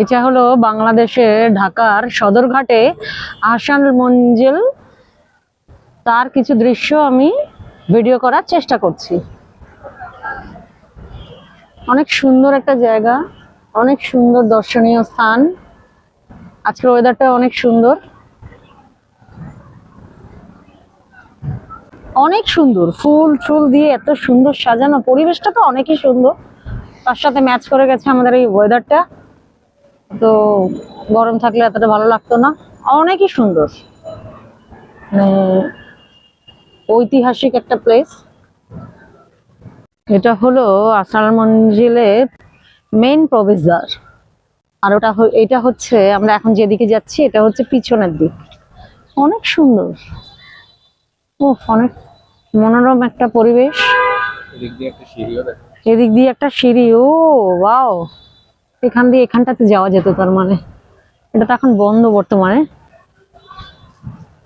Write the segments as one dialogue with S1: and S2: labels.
S1: এটা হলো বাংলাদেশের ঢাকার সদরঘাটে আহসান মঞ্জিল, তার কিছু দৃশ্য আমি ভিডিও করার চেষ্টা করছি। অনেক সুন্দর একটা জায়গা, অনেক সুন্দর দর্শনীয় স্থান। আজকের ওয়েদারটা অনেক সুন্দর, অনেক সুন্দর ফুল টুল দিয়ে এত সুন্দর সাজানো, পরিবেশটা তো অনেকই সুন্দর। তার সাথে ম্যাচ করে গেছে আমাদের এই ওয়েদারটা। তো গরম থাকলে এতটা ভালো লাগতো না, অনেকই সুন্দর, মানে ঐতিহাসিক একটা প্লেস। এটা হলো আহসান মঞ্জিলের মেইন প্রবেশদ্বার। আর এটা হচ্ছে আমরা এখন যেদিকে যাচ্ছি, এটা হচ্ছে পিছনের দিক। অনেক সুন্দর, ও অনেক মনোরম একটা পরিবেশ। এদিক দিয়ে একটা সিঁড়ি, ও ওয়াও, এখান দিয়ে এখানটাতে যাওয়া যেত। তার মানে এটা তো এখন বন্ধ বর্তমানে।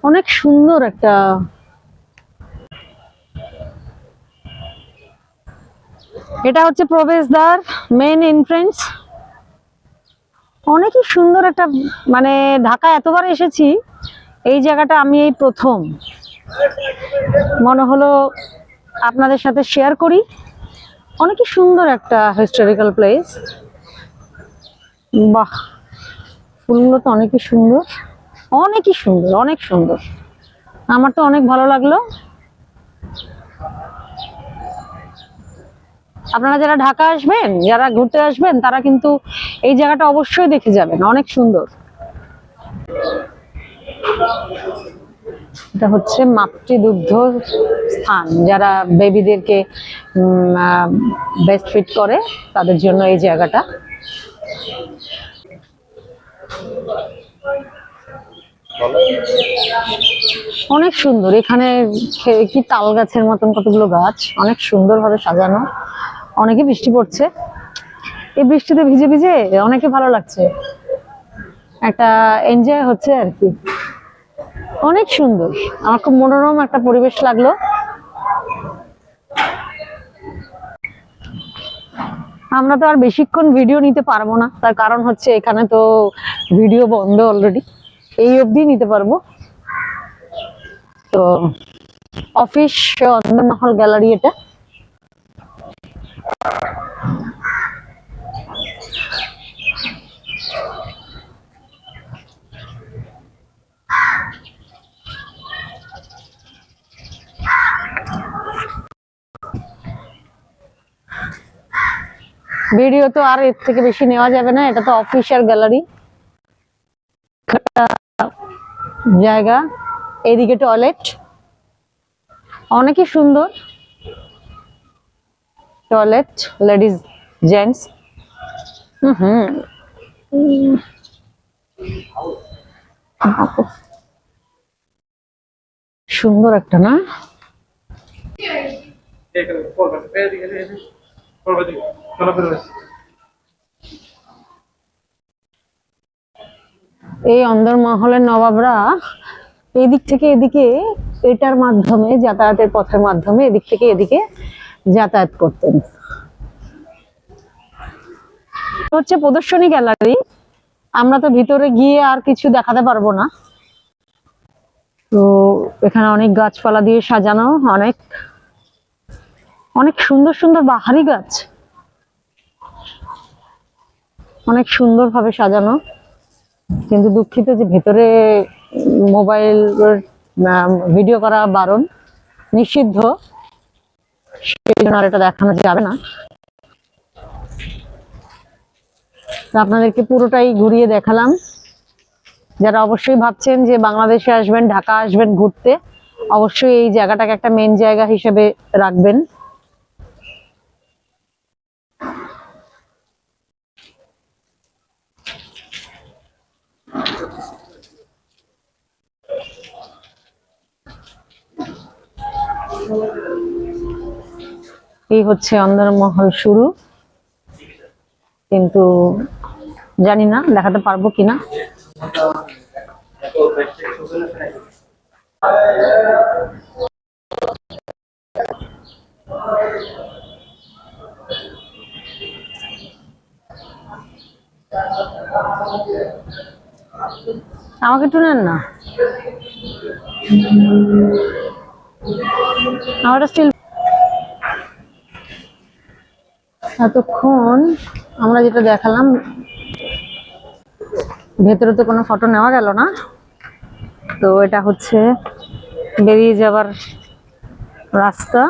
S1: অনেক সুন্দর একটা, এটা হচ্ছে প্রবেশদ্বার, মেইন এন্ট্রেন্স। অনেকই সুন্দর একটা, মানে ঢাকা এতবার এসেছি, এই জায়গাটা আমি এই প্রথম মনে হলো আপনাদের সাথে শেয়ার করি। অনেকই সুন্দর একটা হিস্টোরিক্যাল প্লেস। বাহ, ফুলগুলো তো অনেকই সুন্দর, অনেকই সুন্দর, অনেক সুন্দর। আমার তো অনেক ভালো লাগলো। আপনারা যারা ঢাকা আসবেন, যারা ঘুরতে আসবেন, তারা কিন্তু এই জায়গাটা অবশ্যই দেখে যাবেন, অনেক সুন্দর। এটা হচ্ছে মাতৃদুগ্ধ স্থান, যারা বেবিদেরকে ব্রেস্ট ফিড করে তাদের জন্য এই জায়গাটা। অনেক সুন্দর। এখানে কি তাল গাছের মতন কতগুলো গাছ, অনেক সুন্দর ভাবে সাজানো। অনেকে বৃষ্টি পড়ছে, এই বৃষ্টিতে ভিজে ভিজে অনেকে ভালো লাগছে, একটা এনজয় হচ্ছে আর কি। অনেক সুন্দর, আমার খুব মনোরম একটা পরিবেশ লাগলো। আমরা তো আর বেশিক্ষণ ভিডিও নিতে পারবো না, তার কারণ হচ্ছে এখানে তো ভিডিও বন্ধ অলরেডি, এই অবধি নিতে পারবো। তো অফিস অন্দরমহল গ্যালারি এটা। ভিডিও তো আর এর থেকে বেশি নেওয়া যাবে না, এটা তো অফিসিয়াল গ্যালারি জায়গা। এইদিকে টয়লেট, অনেকই সুন্দর টয়লেট, লেডিস জেন্টস। সুন্দর একটা না, এই অন্দরমহলের নবাবরা এদিক থেকে এদিকে এটার মাধ্যমে, যাতায়াতের পথের মাধ্যমে এদিক থেকে এদিকে যাতায়াত করতেন। হচ্ছে প্রদর্শনী গ্যালারি, আমরা তো ভিতরে গিয়ে আর কিছু দেখাতে পারবো না। তো এখানে অনেক গাছপালা দিয়ে সাজানো, অনেক অনেক সুন্দর সুন্দর বাহারি গাছ, অনেক সুন্দর ভাবে সাজানো। কিন্তু দুঃখিত যে ভেতরে মোবাইল ভিডিও করা বারণ, নিষিদ্ধ, সেই জন্য আর এটা দেখানো যাবে না। আপনাদেরকে পুরোটাই ঘুরিয়ে দেখালাম। যারা অবশ্যই ভাবছেন যে বাংলাদেশে আসবেন, ঢাকা আসবেন ঘুরতে, অবশ্যই এই জায়গাটাকে একটা মেন জায়গা হিসেবে রাখবেন। এই হচ্ছে অন্দরমহল শুরু, কিন্তু জানি না দেখাতে পারবো কিনা। আমাকে একটু নেন না, আমার স্টিল। এতক্ষণ আমরা যেটা দেখালাম, ভেতরে তো কোনো ফটো নেওয়া গেল না, তো এটা হচ্ছে বেরিয়ে যাবার রাস্তা।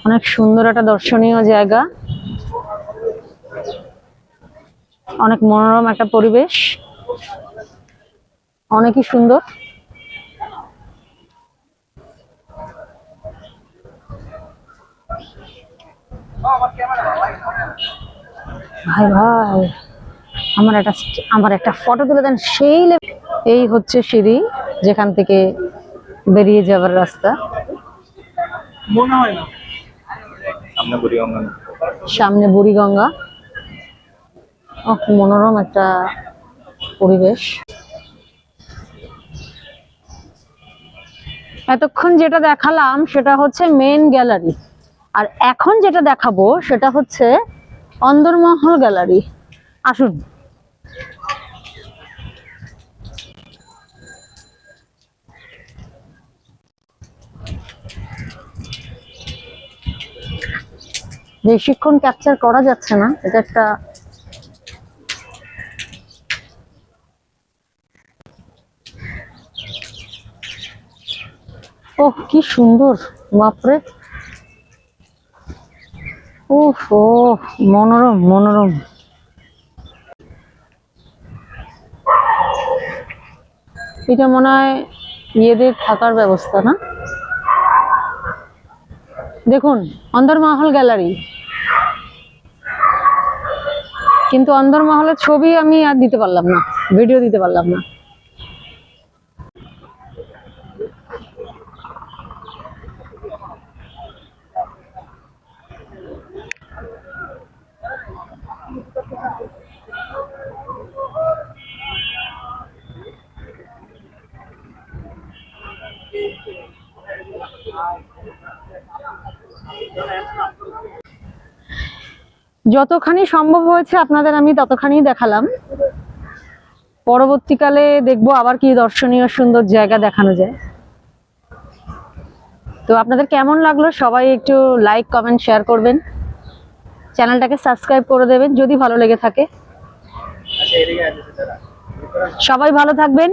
S1: অনেক সুন্দর একটা দর্শনীয় জায়গা, অনেক মনোরম একটা পরিবেশ, অনেকই সুন্দর। ভাই ভাই আমার একটা ফটো তুলে দেন সেই এই হচ্ছে সিঁড়ি, যেখান থেকে বেরিয়ে যাবার রাস্তা। সামনে বুড়িগঙ্গা। মনোরম একটা পরিবেশ। এতক্ষণ যেটা দেখালাম সেটা হচ্ছে মেন গ্যালারি, আর এখন যেটা দেখাবো সেটা হচ্ছে অন্দরমহল গ্যালারি। আসুন। বেশিক্ষণ ক্যাপচার করা যাচ্ছে না, এটা একটা ওহ কি সুন্দর, বাপরে। ওহ ও মনোরম মনোরম। এটা মনে হয় ইয়েদের থাকার ব্যবস্থা না? দেখুন অন্দরমহল গ্যালারি, কিন্তু অন্দরমহলের ছবি আমি আর দিতে পারলাম না, ভিডিও দিতে পারলাম না। যতখানি সম্ভব হয়েছে আপনাদের আমি ততখানি দেখালাম। পরবর্তীকালে দেখবো আবার কি দর্শনীয় সুন্দর জায়গা দেখানো যায়। তো আপনাদের কেমন লাগলো সবাই একটু লাইক কমেন্ট শেয়ার করবেন, চ্যানেলটাকে সাবস্ক্রাইব করে দেবেন যদি ভালো লেগে থাকে। সবাই ভালো থাকবেন।